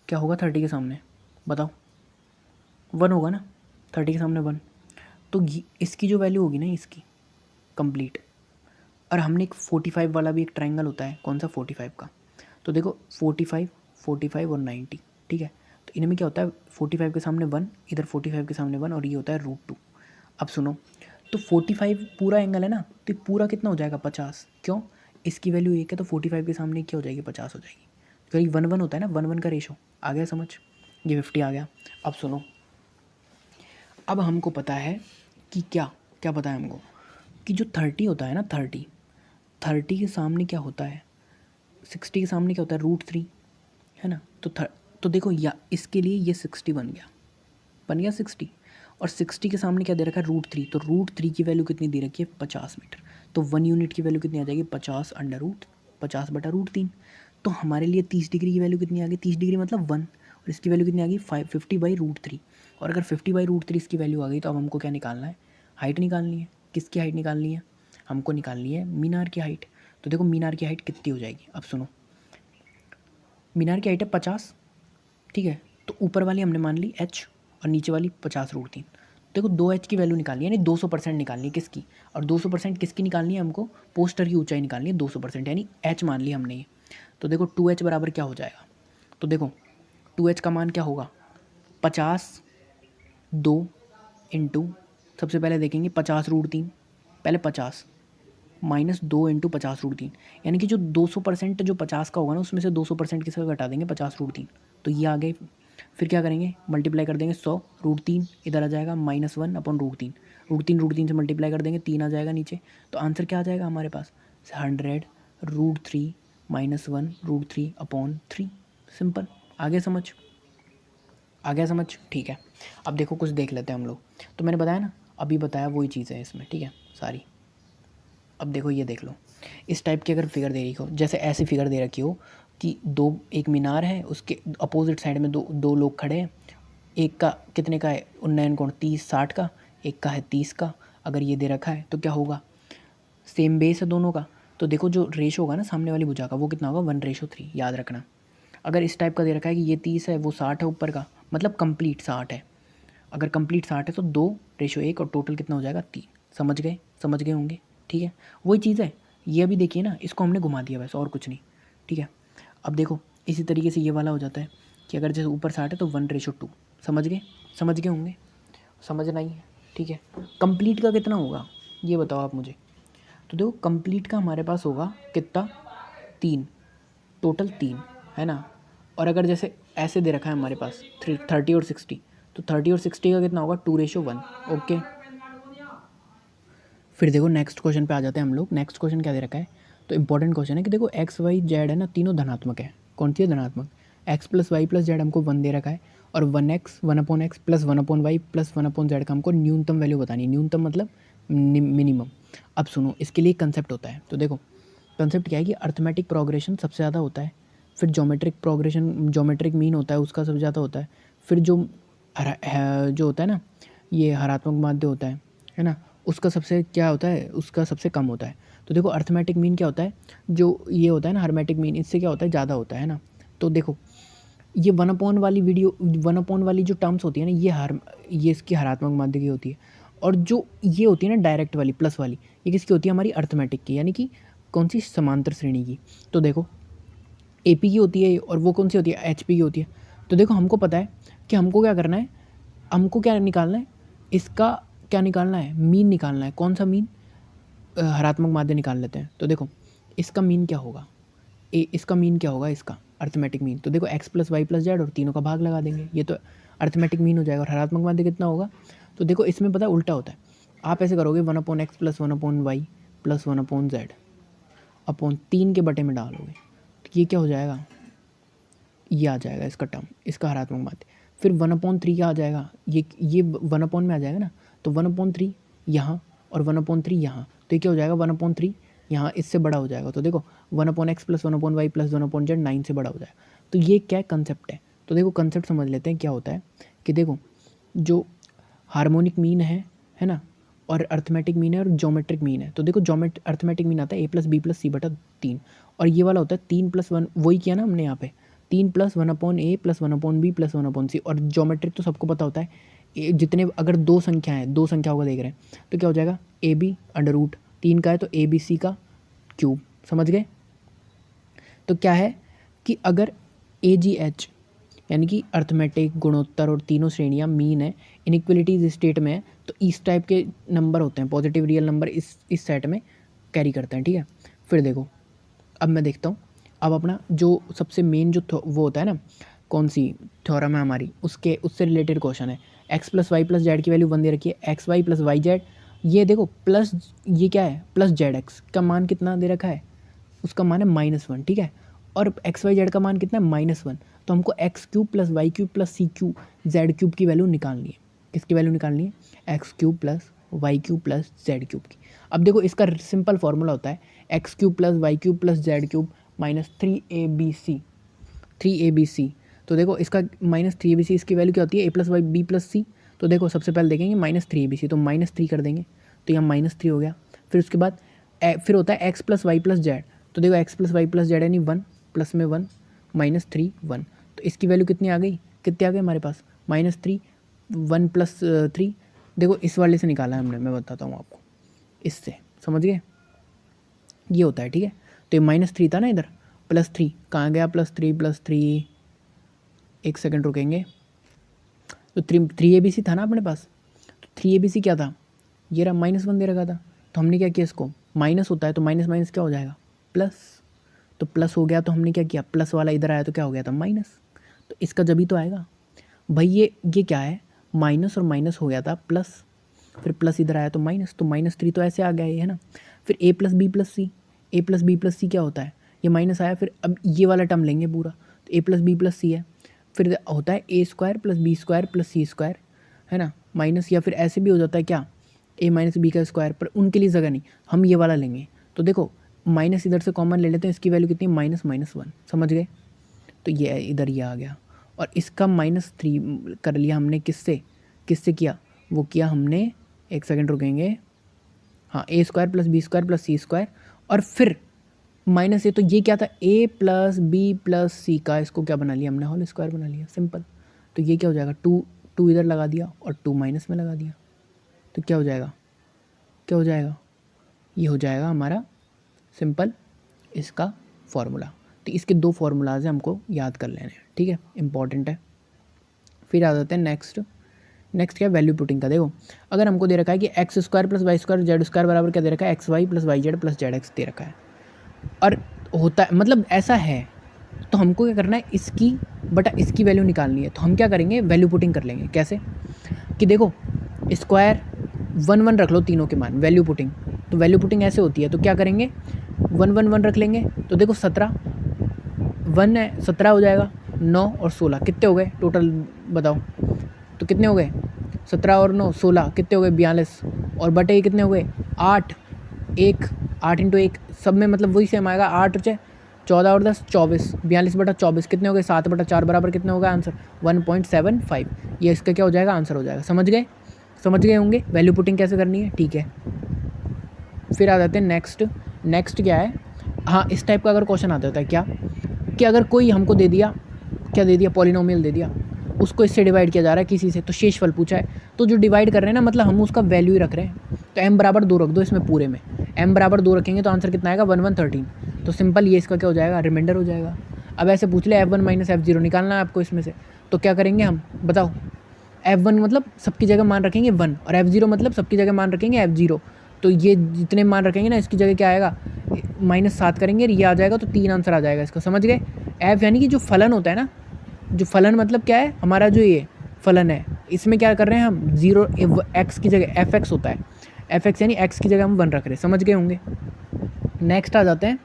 क्या होगा 30 के सामने, बताओ 1 होगा ना, 30 के सामने 1, तो इसकी जो वैल्यू होगी ना इसकी कंप्लीट। और हमने एक 45 वाला भी एक ट्राइंगल होता है, कौन सा 45 का, तो देखो 45 45 और 90, ठीक है। तो इनमें क्या होता है 45 के सामने 1, इधर 45 के सामने 1 और ये होता है √2। अब सुनो तो 45 पूरा एंगल है ना, तो पूरा कितना हो जाएगा 50, क्यों, इसकी वैल्यू 1 है तो 45 के सामने क्या हो जाएगी 50 हो जाएगी। तो ये 1 1 होता है ना, 1 1 का रेशो। आ गया समझ? ये 50 आ गया। अब सुनो, अब हमको पता है कि क्या क्या पता है हमको कि जो 30 होता है ना, 30 के सामने क्या होता है, 60 के सामने क्या होता है, √3, है ना। तो देखो, या इसके लिए ये 60 बन गया 60, और 60 के सामने क्या दे रखा है, √3। तो √3 की वैल्यू कितनी दे रखी है, 50 मीटर। तो 1 यूनिट की वैल्यू कितनी आ जाएगी, 50 बटा √3। तो हमारे लिए 30 डिग्री की वैल्यू कितनी आ गई, 30 डिग्री मतलब 1, और इसकी वैल्यू कितनी आ गई, 50/√3। और अगर 50/√3 इसकी वैल्यू आ गई, तो अब हमको क्या निकालना है, हाइट निकालनी है। किसकी हाइट निकालनी है, हमको निकालनी है मीनार की हाइट। तो देखो मीनार की हाइट कितनी हो जाएगी, अब सुनो, मीनार की हाइट है 50, ठीक है। तो ऊपर वाली हमने मान ली h, और नीचे वाली 50√3। देखो 2h की वैल्यू निकालनी है, यानी 200% निकालनी है किसकी, और 200% किसकी निकालनी है हमको, पोस्टर की ऊंचाई निकालनी है 200%, यानी h मान ली हमने ये। तो देखो 2h बराबर क्या हो जाएगा, तो देखो 2h का मान क्या होगा, 2 इंटू, सबसे पहले देखेंगे 50√3, पहले 50 -2 इंटू 50√3, यानी कि जो 200% जो 50 का होगा ना, उसमें से 200% किसका घटा देंगे, 50√3। तो ये आ गए। फिर क्या करेंगे, मल्टीप्लाई कर देंगे 100, √3 इधर आ जाएगा, -1/√3, √3 से मल्टीप्लाई कर देंगे, 3 आ जाएगा नीचे। तो आंसर क्या आ जाएगा हमारे पास, 100√3 -1√3/3। सिंपल। आगे समझ, आ गया समझ, ठीक है। अब देखो कुछ देख लेते हैं हम लोग। तो मैंने बताया ना, अभी बताया वही चीज़ है इसमें, ठीक है सारी। अब देखो ये देख लो, इस टाइप की अगर फिगर दे रही हो, जैसे ऐसी फिगर दे रखी हो कि एक मीनार है, उसके अपोजिट साइड में दो लोग खड़े हैं। एक का कितने का है, उन्नयन कोण 30-60 का, एक का है 30 का। अगर ये दे रखा है तो क्या होगा, सेम बेस है दोनों का। तो देखो जो रेशो होगा ना सामने वाली भुजा का, वो कितना होगा, 1:3, याद रखना। अगर इस टाइप का दे रखा है कि ये 30 है, वो 60 है ऊपर का, मतलब कंप्लीट 60 है। अगर कंप्लीट 60 है तो 2:1, और टोटल कितना हो जाएगा, 3। समझ गए होंगे, ठीक है। वही चीज़ है, ये अभी देखिए ना, इसको हमने घुमा दिया बस, और कुछ नहीं, ठीक है। अब देखो इसी तरीके से ये वाला हो जाता है कि अगर जैसे ऊपर 60 है तो 1:2। समझ गए होंगे, समझना ही है, ठीक है। कंप्लीट का कितना होगा, ये बताओ आप मुझे। तो देखो कंप्लीट का हमारे पास होगा कितना, 3, टोटल 3, है ना। और अगर जैसे ऐसे दे रखा है हमारे पास 30 और 60, तो 30 और 60 का कितना होगा, 2:1। ओके। फिर देखो नेक्स्ट क्वेश्चन पे आ जाते हैं हम लोग। नेक्स्ट क्वेश्चन क्या दे रखा है, तो इंपॉर्टेंट क्वेश्चन है कि देखो एक्स वाई जेड है ना, तीनों धनात्मक है। कौन सी है, धनात्मक। X plus Y plus Z हमको 1 दे रखा है, और 1x 1/x plus 1/y plus 1/z का हमको न्यूनतम वैल्यू बतानी है। न्यूनतम मतलब मिनिमम। अब सुनो, इसके लिए कंसेप्ट होता है। तो देखो कंसेप्ट क्या है कि अर्थमेटिक प्रोग्रेशन सबसे ज़्यादा होता है, फिर ज्योमेट्रिक प्रोग्रेशन, ज्योमेट्रिक मीन होता है उसका सबसे ज़्यादा होता है, फिर जो होता है ना, ये हरात्मक माध्य होता है ना, उसका सबसे क्या होता है, उसका सबसे कम होता है। तो देखो अर्थमेटिक मीन क्या होता है, जो ये होता है ना हर्मेटिक मीन, इससे क्या होता है, ज़्यादा होता है ना। तो देखो ये 1/, वाली वीडियो 1/, वाली जो टर्म्स होती है ना, ये इसकी हरात्मक माध्य की होती है। और जो ये होती है ना डायरेक्ट वाली, प्लस वाली, ये किसकी होती है, हमारी अर्थमेटिक की, यानी कि कौन सी, समांतर श्रेणी की। तो देखो AP की होती है, और वो कौन सी होती है, HP की होती है। तो देखो हमको पता है कि हमको क्या करना है, हमको क्या निकालना है, इसका क्या निकालना है, मीन निकालना है। कौन सा मीन, हरात्मक माध्य निकाल लेते हैं। तो देखो इसका मीन क्या होगा, इसका मीन क्या होगा, इसका अर्थमेटिक मीन। तो देखो x plus Y plus Z, और तीनों का भाग लगा देंगे, ये तो अर्थमेटिक मीन हो जाएगा। और हरात्मक माध्य कितना होगा, तो देखो इसमें पता है उल्टा होता है। आप ऐसे करोगे 1/x plus 1/y plus 1/z upon 3 के बटे में डालोगे, तो ये क्या हो जाएगा, ये आ जाएगा इसका टर्म, इसका हरात्मक माध्य। फिर 1/3 क्या आ जाएगा, ये 1 में आ जाएगा ना, तो 1/3 यहाँ, और 1/3 यहाँ, तो ये क्या हो जाएगा, 1/3 यहाँ इससे बड़ा हो जाएगा। तो देखो 1/x plus 1/y plus 1/z 9 से बड़ा हो जाएगा। तो ये क्या कंसेप्ट है, तो देखो कंसेप्ट समझ लेते हैं। क्या होता है कि देखो जो हार्मोनिक मीन है ना, और अर्थमेटिक मीन है, और ज्योमेट्रिक मीन है। तो देखो अर्थमेटिक मीन आता है a+b+c/3, और ये वाला होता है 3+1, वही किया ना हमने यहाँ पे, 3+1/a plus 1/b plus 1/c। और ज्योमेट्रिक तो सबको पता होता है, जितने अगर दो संख्याओं का देख रहे हैं, तो क्या हो जाएगा, AB√3 का है तो ABC का क्यूब। समझ गए। तो क्या है कि अगर AGH यानी कि अर्थमेटिक, गुणोत्तर और तीनों श्रेणियाँ मीन है, इनइक्वलिटीज स्टेट में है, तो इस टाइप के नंबर होते हैं, पॉजिटिव रियल नंबर इस सेट में कैरी करते हैं, ठीक है। फिर देखो अब मैं देखता हूँ अब अपना जो सबसे मेन जो वो होता है ना, कौन सी थ्योरम है हमारी, उससे रिलेटेड क्वेश्चन है। X plus Y plus Z की वैल्यू 1 दे रखी है, X Y plus Y Z, ये देखो प्लस, ये क्या है प्लस जेड एक्स का मान कितना दे रखा है, उसका मान है -1, ठीक है। और एक्स वाई जेड का मान कितना है -1, तो हमको X cube plus Y cube plus C cube Z cube की वैल्यू निकालनी है। किसकी वैल्यू निकालनी है? X cube plus Y cube plus Z cube की। अब देखो इसका सिंपल फार्मूला होता है X cube plus Y cube plus Z cube minus 3abc। तो देखो इसका -3abc, इसकी वैल्यू क्या होती है? a plus Y B plus C. तो देखो सबसे पहले देखेंगे -3abc, तो -3 कर देंगे, तो यहाँ -3 हो गया। फिर उसके बाद फिर होता है X plus Y plus Z. तो देखो X plus Y plus Z यानी 1 प्लस में 1 -3 1। तो इसकी वैल्यू कितनी आ गई? कितने आ गए हमारे पास? -3 1 प्लस 3। देखो इस वाले से निकाला है हमने, मैं बताता हूँ आपको, इससे समझ गए, ये होता है, ठीक है। तो ये -3 था ना इधर, +3 कहाँ गया? +3 एक सेकंड रुकेंगे। तो 3abc था ना अपने पास, तो 3abc क्या था? ये रहा -1 दे रखा था। तो हमने क्या किया, इसको माइनस होता है तो माइनस माइनस क्या हो जाएगा? प्लस। तो प्लस हो गया, तो हमने क्या किया, प्लस वाला इधर आया तो क्या हो गया था? माइनस। तो इसका जब ही तो आएगा भाई, ये क्या है, माइनस और माइनस हो गया था प्लस, फिर प्लस इधर आया तो माइनस, तो -3 तो ऐसे आ गया ये, है ना। फिर a plus B plus C, a plus B plus C क्या होता है? ये माइनस आया, फिर अब ये वाला टर्म लेंगे पूरा, तो a plus B plus C है, फिर होता है a square plus B square plus C square, है ना, माइनस, या फिर ऐसे भी हो जाता है क्या, a माइनस बी का स्क्वायर, पर उनके लिए जगह नहीं, हम ये वाला लेंगे। तो देखो माइनस इधर से कॉमन ले लेते हैं, इसकी वैल्यू कितनी? -1, समझ गए। तो ये इधर ये आ गया, और इसका -3 कर लिया हमने, किससे किया? वो किया हमने, एक सेकंड रुकेंगे, हाँ, a square plus B square plus C square, और फिर माइनस ए, तो ये क्या था? a plus B plus C का, इसको क्या बना लिया हमने? होल स्क्वायर बना लिया, सिंपल। तो ये क्या हो जाएगा? 2 इधर लगा दिया और 2 माइनस में लगा दिया, तो क्या हो जाएगा? क्या हो जाएगा? ये हो जाएगा हमारा सिंपल इसका फॉर्मूला। तो इसके 2 फार्मूलाज हैं, हमको याद कर लेने हैं, ठीक है, इंपॉर्टेंट है। फिर आ जाते हैं नेक्स्ट क्या है? वैल्यू पुटिंग का। देखो अगर हमको दे रखा है कि X square plus Y square Z square बराबर क्या दे रखा है? X Y plus Y Z plus Z X दे रखा है, और होता है मतलब ऐसा है, तो हमको क्या करना है, इसकी बटा इसकी वैल्यू निकालनी है। तो हम क्या करेंगे? वैल्यू पुटिंग कर लेंगे। कैसे? कि देखो स्क्वायर 1 रख लो तीनों के मान, वैल्यू पुटिंग। तो वैल्यू पुटिंग ऐसे होती है, तो क्या करेंगे? 1 रख लेंगे, तो देखो 17 1 है, 17 हो जाएगा, 9 और 16 कितने हो गए टोटल बताओ? तो कितने हो गए? 17 और 9 16, कितने हो गए? 42, और बटे कितने हो गए? 8 8 × 1 सब में मतलब वही सेम आएगा, 8 × 14 और 10 24, 42/24 कितने हो गए? 7/4 बराबर कितने होगा आंसर? 1.75। ये इसका क्या हो जाएगा? आंसर हो जाएगा। समझ गए होंगे वैल्यू पुटिंग कैसे करनी है, ठीक है। फिर आ जाते हैं नेक्स्ट क्या है, हाँ, इस टाइप का अगर क्वेश्चन आता है क्या, कि अगर कोई हमको दे दिया, क्या दे दिया? पॉलिनोमियल दे दिया, उसको इससे डिवाइड किया जा रहा है किसी से, तो शेषफल पूछा है, तो जो डिवाइड कर रहे हैं ना, मतलब हम उसका वैल्यू ही रख रहे हैं, तो m बराबर 2 रख दो इसमें पूरे में, m बराबर 2 रखेंगे तो आंसर कितना आएगा? 113। तो सिंपल ये इसका क्या हो जाएगा? रिमाइंडर हो जाएगा। अब ऐसे पूछ ले f1 माइनस f0 निकालना है आपको इसमें से, तो क्या करेंगे हम बताओ? f1 मतलब सबकी जगह मान रखेंगे 1, और f0 मतलब सबकी जगह मान रखेंगे f0। तो ये जितने मान रखेंगे ना, इसकी जगह क्या आएगा? -7 करेंगे, ये आ जाएगा, तो 3 आंसर आ जाएगा इसका। समझ गए? f यानी कि जो फलन होता है ना, जो फलन मतलब क्या है हमारा, जो ये फलन है, इसमें क्या कर रहे हैं हम? 0 x की जगह fx होता है, fx यानी x की जगह हम 1 रख रहे हैं। समझ गए होंगे। नेक्स्ट आ जाते हैं,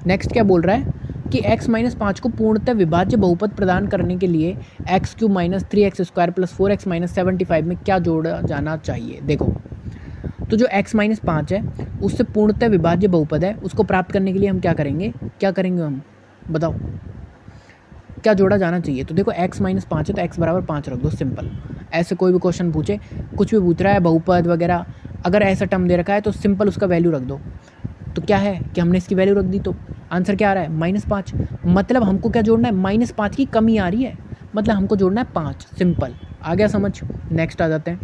नेक्स्ट क्या बोल रहा है कि x - 5 को पूर्णतः विभाज्य बहुपद प्रदान करने के लिए x³ - 3x² + 4x - 75 में क्या जोड़ा जाना चाहिए? देखो, तो जो x - 5 है उससे पूर्णतः विभाज्य बहुपद है, उसको प्राप्त करने के लिए हम क्या करेंगे हम बताओ, क्या जोड़ा जाना चाहिए? तो देखो x - 5 है तो x बराबर 5 रख दो, सिंपल। ऐसे कोई भी क्वेश्चन पूछे, कुछ भी पूछ रहा है बहुपद वगैरह, अगर ऐसा टर्म दे रखा है तो सिंपल उसका वैल्यू रख दो। तो क्या है कि हमने इसकी वैल्यू रख दी, तो आंसर क्या आ रहा है? -5। मतलब हमको क्या जोड़ना है? -5 की कमी आ रही है, मतलब हमको जोड़ना है 5, सिंपल। आ गया समझ? नेक्स्ट आ जाते हैं।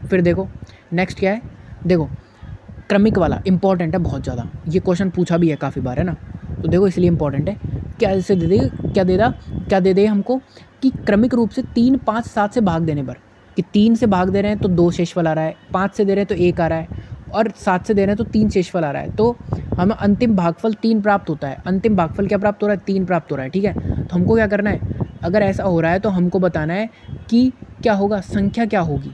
फिर देखो नेक्स्ट क्या है, देखो क्रमिक वाला इंपॉर्टेंट है बहुत ज़्यादा, ये क्वेश्चन पूछा भी है काफ़ी बार, है ना, तो देखो इसलिए इंपॉर्टेंट है। क्या ऐसे क्या दे दे हमको कि क्रमिक रूप से 3 5 7 से भाग देने पर, कि 3 से भाग दे रहे हैं तो 2 शेषफल आ रहा है, 5 से दे रहे हैं तो 1 आ रहा है, और 7 से दे रहे हैं तो 3 शेषफल आ रहा है, तो हमें अंतिम भागफल 3 प्राप्त होता है। अंतिम भागफल क्या प्राप्त हो रहा है? 3 प्राप्त हो रहा है, ठीक है। तो हमको क्या करना है, अगर ऐसा हो रहा है तो हमको बताना है कि क्या होगा, संख्या क्या होगी,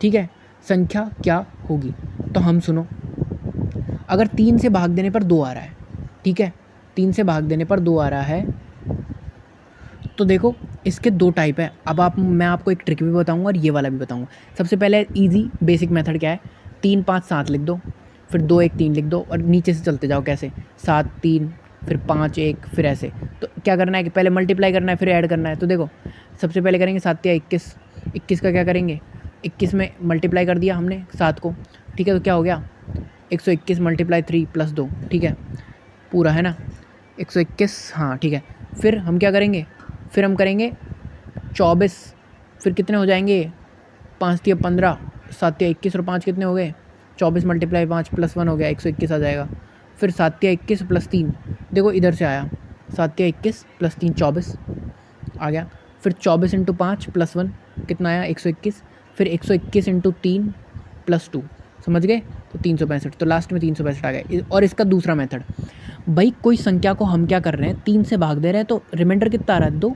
ठीक है, संख्या क्या होगी। तो हम सुनो, अगर 3 से भाग देने पर 2 आ रहा है, ठीक है, 3 से भाग देने पर 2 आ रहा है, तो देखो इसके 2 टाइप है। अब मैं आपको एक ट्रिक भी बताऊंगा और ये वाला भी बताऊंगा। सबसे पहले इजी बेसिक मेथड क्या है, 3 5 7 लिख दो, फिर 2 1 3 लिख दो और नीचे से चलते जाओ, कैसे 7 3 फिर 5 1 फिर ऐसे। तो क्या करना है कि पहले मल्टीप्लाई करना है फिर ऐड करना है। तो देखो सबसे पहले करेंगे 7 या 21, 21 का क्या करेंगे, 21 में मल्टीप्लाई कर दिया हमने 7 को, ठीक है, तो क्या हो गया 121 मल्टीप्लाई 3 प्लस 2, ठीक है, पूरा है ना 121, हाँ ठीक है। फिर हम क्या करेंगे, फिर हम करेंगे 24, फिर कितने हो जाएंगे, 5 या 15, 7 या 21 और 5 कितने हो गए, 24 मल्टीप्लाई 5 प्लस 1 हो गया, 121 आ जाएगा। फिर 7 या 21 प्लस 3, देखो इधर से आया, 7 या 21 प्लस 3 24 आ गया। फिर 24 इंटू 5 प्लस 1 कितना आया, 121। फिर 121 इंटू 3 प्लस 2, समझ गए, तो 365, तो लास्ट में 365 आ गया। और इसका दूसरा मेथड, भाई कोई संख्या को हम क्या कर रहे हैं, 3 से भाग दे रहे हैं, तो रिमाइंडर कितना आ रहा है, 2,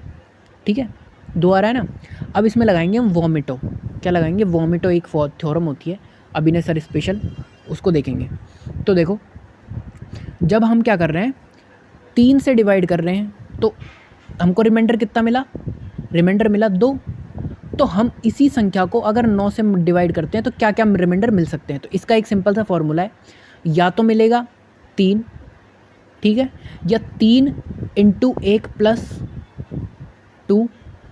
ठीक है, 2 आ रहा है ना। अब इसमें लगाएंगे हम वोमिटो, क्या लगाएंगे, वोमिटो एक थ्योरम होती है, अभिनय सर स्पेशल, उसको देखेंगे। तो देखो जब हम क्या कर रहे हैं, 3 से डिवाइड कर रहे हैं, तो हमको रिमाइंडर कितना मिला, रिमाइंडर मिला 2। तो हम इसी संख्या को अगर 9 से डिवाइड करते हैं तो क्या क्या रिमाइंडर मिल सकते हैं। तो इसका एक सिंपल सा फॉर्मूला है, या तो मिलेगा 3, ठीक है, या 3 इंटू 1 प्लस 2,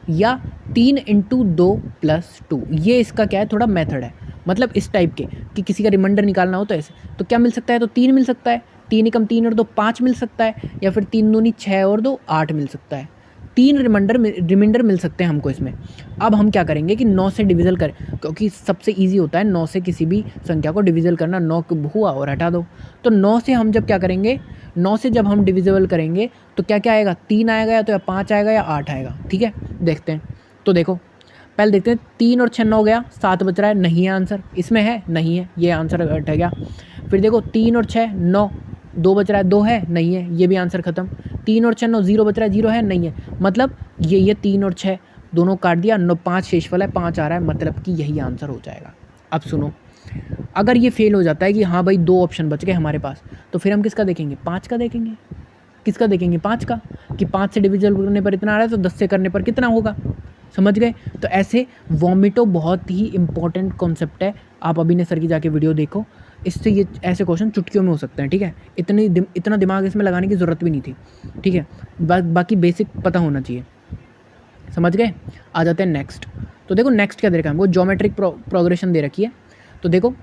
या 3 इंटू 2 प्लस 2। ये इसका क्या है, थोड़ा मेथड है, मतलब इस टाइप के कि किसी का रिमाइंडर निकालना हो तो ऐसे। तो क्या मिल सकता है, तो 3 मिल सकता है, 3 एकम 3 और 2 5 मिल सकता है, या फिर 3 दूनी 6 और 2 8 मिल सकता है। 3 रिमाइंडर मिल सकते हैं हमको इसमें। अब हम क्या करेंगे कि 9 से डिविज़ल करें, क्योंकि सबसे ईजी होता है 9 से किसी भी संख्या को डिविज़ल करना, 9 हुआ और हटा दो। तो 9 से हम जब क्या करेंगे, 9 से जब हम डिविजिबल करेंगे तो क्या क्या आएगा, 3 आएगा, या तो या 5 आएगा या 8 आएगा, ठीक है, देखते हैं। तो देखो पहले देखते हैं, 3 और 6 9 गया, 7 बच रहा है, नहीं है आंसर, इसमें है नहीं है, ये आंसर हट गया। फिर देखो 3 और 6 9, 2 बच रहा है, 2 है नहीं है, ये भी आंसर खत्म। 3 और 6 9, 0 बच रहा है, 0 है नहीं है, मतलब ये 3 और 6 दोनों काट दिया, 9 5 शेषफल है, 5 आ रहा है, मतलब कि यही आंसर हो जाएगा। अब सुनो, अगर ये फेल हो जाता है कि हाँ भाई 2 ऑप्शन बच गए हमारे पास, तो फिर हम किसका देखेंगे, 5 का देखेंगे। किसका देखेंगे, 5 का, कि 5 से डिविजन करने पर इतना आ रहा है तो 10 से करने पर कितना होगा, समझ गए। तो ऐसे वोमिटो बहुत ही इंपॉर्टेंट कॉन्सेप्ट है, आप अभिनय सर की जाके वीडियो देखो, इससे ये ऐसे क्वेश्चन चुटकियों में हो सकते हैं, ठीक है, इतना दिमाग इसमें लगाने की ज़रूरत भी नहीं थी, ठीक है, बाकी बेसिक पता होना चाहिए, समझ गए। आ जाते हैं नेक्स्ट। तो देखो नेक्स्ट क्या दे रखा है हमको, ज्योमेट्रिक प्रोग्रेशन दे रखी है। तो देखो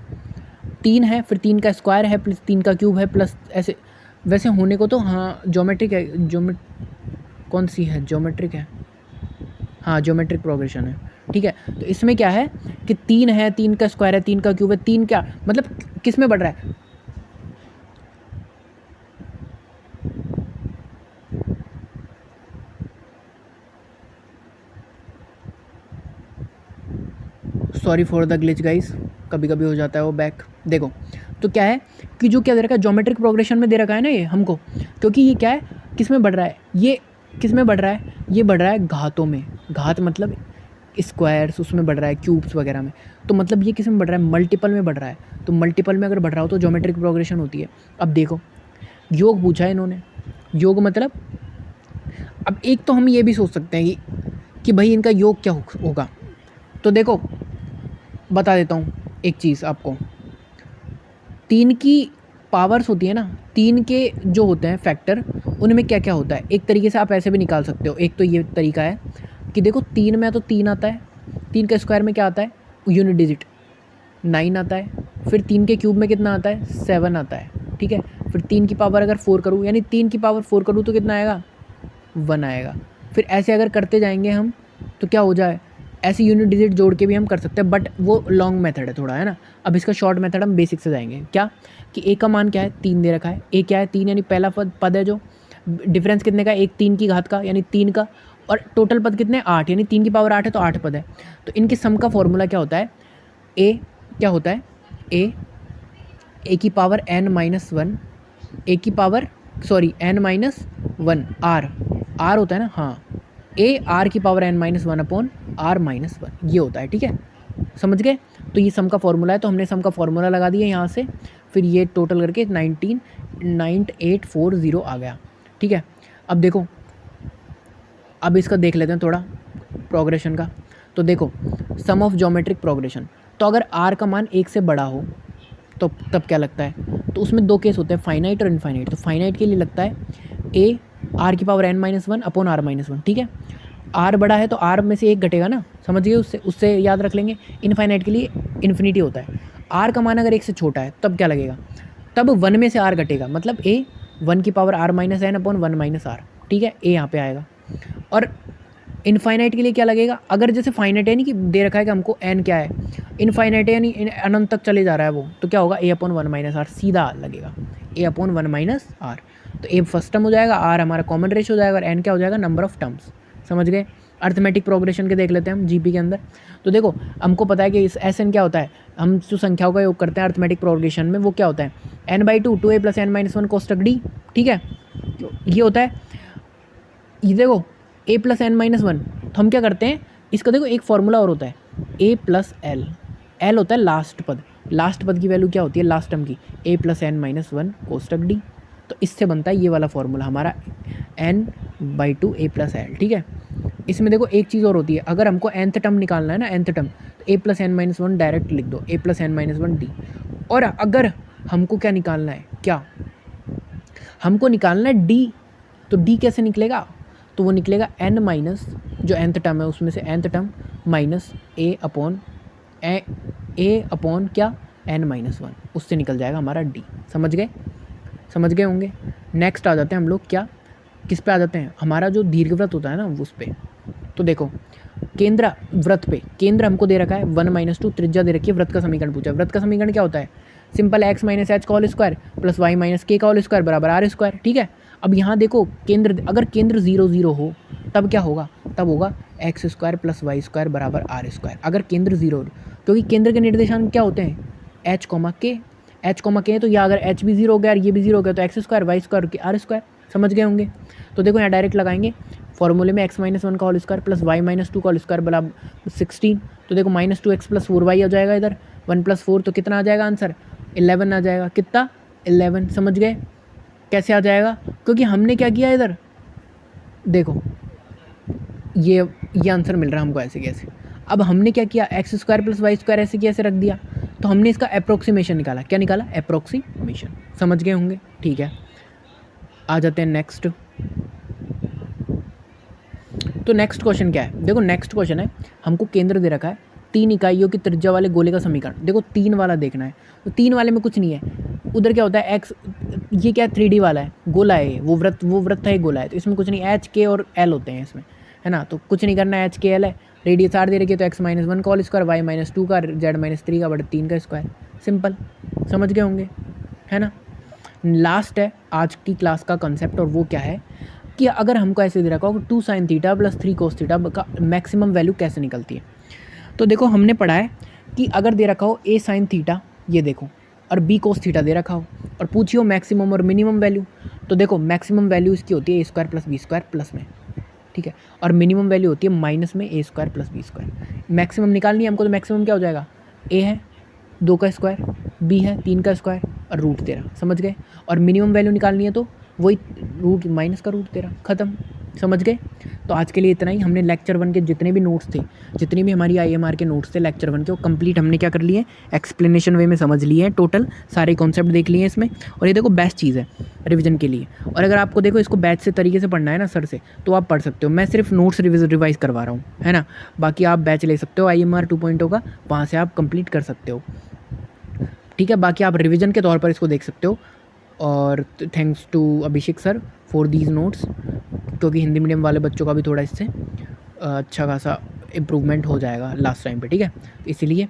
3 है, फिर 3 का स्क्वायर है, प्लस 3 का क्यूब है, प्लस ऐसे, वैसे होने को तो हाँ ज्योमेट्रिक है, कौन सी है, ज्योमेट्रिक है, हाँ ज्योमेट्रिक प्रोग्रेशन है, ठीक है। तो इसमें क्या है कि 3 है, 3 का स्क्वायर है, 3 का क्यूब है, 3 क्या मतलब किस में बढ़ रहा है, sorry for the glitch guys, कभी कभी हो जाता है वो बैक। देखो तो क्या है कि जो क्या दे रखा है, ज्योमेट्रिक प्रोग्रेशन में दे रखा है ना ये हमको, क्योंकि ये क्या है, किस में बढ़ रहा है, ये किस में बढ़ रहा है, ये बढ़ रहा है घातों में, घात मतलब स्क्वायर्स, उसमें बढ़ रहा है, क्यूब्स वगैरह में। तो मतलब ये किस में बढ़ रहा है, मल्टीपल में बढ़ रहा है। तो मल्टीपल में अगर बढ़ रहा हो तो ज्योमेट्रिक प्रोग्रेशन होती है। अब देखो योग पूछा है इन्होंने, योग मतलब, अब एक तो हम ये भी सोच सकते हैं कि भाई इनका योग क्या होगा। तो देखो बता देता हूँ एक चीज़ आपको, 3 की पावर्स होती है ना, 3 के जो होते हैं फैक्टर, उनमें क्या क्या होता है, एक तरीके से आप ऐसे भी निकाल सकते हो। एक तो ये तरीका है कि देखो 3 में तो 3 आता है, 3 का स्क्वायर में क्या आता है, यूनिट डिजिट 9 आता है, फिर 3 के क्यूब में कितना आता है, 7 आता है, ठीक है। फिर 3 की पावर अगर 4 करूँ, यानी 3 की पावर 4 करूँ तो कितना आएगा, 1 आएगा। फिर ऐसे अगर करते जाएंगे हम तो क्या हो जाए, ऐसे यूनिट डिजिट जोड़ के भी हम कर सकते हैं, बट वो लॉन्ग मेथड है थोड़ा, है ना। अब इसका शॉर्ट मेथड हम बेसिक से जाएंगे, क्या कि ए का मान क्या है, 3 दे रखा है, ए क्या है 3, यानी पहला पद है जो, डिफरेंस कितने का, 1 3 की घात का यानी 3 का, और टोटल पद कितने 8, यानी 3 की पावर 8 है तो 8 पद है। तो इनके सम का फॉर्मूला क्या होता है, ए क्या होता है, ए ए की power n minus one, A की power sorry n minus one R होता है ना, हाँ, ए आर की power n minus one upon R minus one, ये होता है, ठीक है, समझ गए। तो ये सम का फॉर्मूला है, तो हमने सम का फॉर्मूला लगा दिया यहाँ से, फिर ये टोटल करके 199840 आ गया, ठीक है। अब देखो, अब इसका देख लेते हैं थोड़ा प्रोग्रेशन का। तो देखो सम ऑफ ज्योमेट्रिक प्रोग्रेशन, तो अगर आर का मान एक से बड़ा हो तो तब क्या लगता है, तो उसमें दो केस होते हैं, फाइनाइट और इनफाइनाइट। तो फाइनाइट के लिए लगता है ए आर की power n minus one upon R minus one, ठीक है। आर बड़ा है तो आर में से एक घटेगा ना, समझ गए, उससे याद रख लेंगे। इनफाइनाइट के लिए इन्फिनिटी होता है। आर का मान अगर एक से छोटा है तब क्या लगेगा, तब वन में से आर घटेगा, मतलब ए वन की power R minus N upon one minus R, ठीक है, ए यहाँ पे आएगा। और इनफाइनाइट के लिए क्या लगेगा, अगर जैसे फाइनाइट है नहीं कि दे रखा है कि हमको एन क्या है, इनफाइनाइट है यानी अनंत तक चले जा रहा है वो, तो क्या होगा, ए अपॉन वन माइनस आर सीधा लगेगा, ए अपॉन वन माइनस आर। तो ए फर्स्ट टर्म हो जाएगा, आर हमारा कॉमन रेशियो हो जाएगा, और एन क्या हो जाएगा, नंबर ऑफ टर्म्स, समझ गए। अर्थमेटिक प्रोग्रेशन के देख लेते हैं हम जीपी के अंदर। तो देखो हमको पता है कि इस एस एन क्या होता है, हम जो संख्याओं का योग करते हैं अर्थमेटिक प्रोग्रेशन में, वो क्या होता है, N by two, two A plus N minus one कोष्टक डी, ठीक है, ये होता है। ये देखो A plus N minus one, तो हम क्या करते हैं, इसका देखो एक फॉर्मूला और होता है, ए प्लस एल, एल होता है लास्ट पद, लास्ट पद की वैल्यू क्या होती है, लास्ट टर्म की, A plus N minus one कोष्टक डी। तो इससे बनता है ये वाला फॉर्मूला हमारा N by two A plus L, ठीक है। इसमें देखो एक चीज़ और होती है, अगर हमको nth टर्म निकालना है ना, nth टर्म, तो A plus N minus one direct लिख दो, A plus N minus one D. और अगर हमको क्या निकालना है, क्या हमको निकालना है डी, तो डी कैसे निकलेगा, तो वो निकलेगा n माइनस जो nth टर्म है उसमें से nth टर्म माइनस ए अपॉन क्या, n माइनस वन, उससे निकल जाएगा हमारा d, समझ गए, समझ गए होंगे। नेक्स्ट आ जाते हैं हम लोग क्या, किस पे आ जाते हैं, हमारा जो दीर्घवृत्त होता है ना उस पे। तो देखो केंद्र वृत्त पे, केंद्र हमको दे रखा है 1 माइनस टू, त्रिज्या दे रखी है, वृत्त का समीकरण पूछा है। वृत्त का समीकरण क्या होता है, सिंपल x माइनस एच का whole square plus Y minus K का होल स्क्वायर बराबर आर स्क्वायर, ठीक है। अब यहाँ देखो केंद्र, अगर केंद्र 0 0 हो तब क्या होगा, तब होगा X square plus Y square बराबर आर स्क्वायर, अगर केंद्र 0, क्योंकि केंद्र के निर्देशांक क्या होते हैं, एच कोमा के, एच कोमा के, तो या अगर एच भी 0 हो गया और ये भी 0 हो गया तो X square Y square R square, समझ गए होंगे। तो देखो यहाँ डायरेक्ट लगाएंगे फॉर्मूले में x माइनस वन का whole square plus Y minus two का होल स्क्वायर बराबर 16। तो देखो minus two X plus four Y आ जाएगा इधर, 1 प्लस 4, तो कितना आ जाएगा आंसर, 11 आ जाएगा, कितना 11, समझ गए कैसे आ जाएगा, क्योंकि हमने क्या किया इधर, देखो ये आंसर मिल रहा है हमको ऐसे कैसे। अब हमने क्या किया, X square plus Y square ऐसे कैसे रख दिया, तो हमने इसका अप्रोक्सीमेशन निकाला, क्या निकाला, अप्रोक्सीमेशन, समझ गए होंगे, ठीक है। आ जाते हैं नेक्स्ट। तो नेक्स्ट क्वेश्चन क्या है, देखो नेक्स्ट क्वेश्चन है, हमको केंद्र दे रखा है 3 इकाइयों की त्रिज्या वाले गोले का समीकरण। देखो 3 वाला देखना है, तो 3 वाले में कुछ नहीं है, उधर क्या होता है एक्स, ये क्या है 3D वाला है, गोला है, वो वृत्त है, गोला है, तो इसमें कुछ नहीं, एच के और एल होते हैं इसमें, है ना, तो कुछ नहीं करना है, एच के एल है, रेडियस आर दे रखी है, तो एक्स माइनस वन का whole square, Y minus two का, जेड माइनस थ्री का बटा 3 का स्क्वायर, सिंपल, समझ गए होंगे, है ना। लास्ट है आज की क्लास का कंसेप्ट, और वो क्या है कि अगर हमको ऐसे दे रखा हो 2 sine theta plus 3 cos theta का मैक्सिमम वैल्यू कैसे निकलती है। तो देखो हमने पढ़ा है कि अगर दे रखा हो a साइन थीटा, ये देखो, और b कोस थीटा दे रखा हो, और पूछिए मैक्सिमम और मिनिमम वैल्यू, तो देखो मैक्सिमम वैल्यू इसकी होती है a square plus B square plus में, ठीक है, और मिनिमम वैल्यू होती है माइनस में a square plus B square. Maximum निकालनी है हमको, तो मैक्सिमम क्या हो जाएगा, a है 2 का स्क्वायर, b है 3 का स्क्वायर और रूट 13, समझ गए। और मिनिमम वैल्यू निकालनी है तो वही रूट माइनस का रूट 13, ख़त्म, समझ गए। तो आज के लिए इतना ही। हमने लेक्चर 1 के जितने भी नोट्स थे, जितनी भी हमारी IMR के नोट्स थे लेक्चर 1 के, वो कंप्लीट हमने क्या कर लिए, एक्सप्लेनेशन वे में समझ लिए हैं, टोटल सारे कॉन्सेप्ट देख लिए हैं इसमें। और ये देखो बेस्ट चीज़ है रिवीजन के लिए। और अगर आपको देखो इसको बैच से तरीके से पढ़ना है ना सर से, तो आप पढ़ सकते हो, मैं सिर्फ नोट्स रिवाइज करवा रहा हूँ, है ना। बाकी आप बैच ले सकते हो IMR 2.0 का, वहाँ से आप कंप्लीट कर सकते हो, ठीक है। बाकी आप रिवीजन के तौर पर इसको देख सकते हो। और thanks to Abhishek sir for these notes, क्योंकि हिंदी मीडियम वाले बच्चों का भी थोड़ा इससे अच्छा खासा इम्प्रूवमेंट हो जाएगा लास्ट टाइम पे, ठीक है, इसीलिए।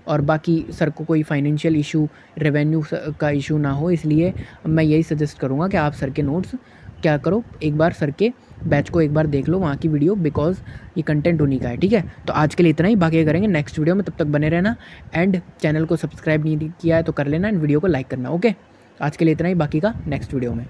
और बाकी सर को कोई फाइनेंशियल इशू, रेवेन्यू का इशू ना हो, इसलिए मैं यही सजेस्ट करूँगा कि आप सर के नोट्स क्या करो, एक बार सर के बैच को एक बार देख लो, वहाँ की वीडियो, बिकॉज़ ये कंटेंट उन्हीं का है, ठीक है। तो आज के लिए इतना ही, बाकी करेंगे नेक्स्ट वीडियो में, तब तक बने रहना। एंड चैनल को सब्सक्राइब नहीं किया है तो कर लेना, एंड वीडियो को लाइक करना, ओके। आज के लिए इतना ही, बाकी का नेक्स्ट वीडियो में।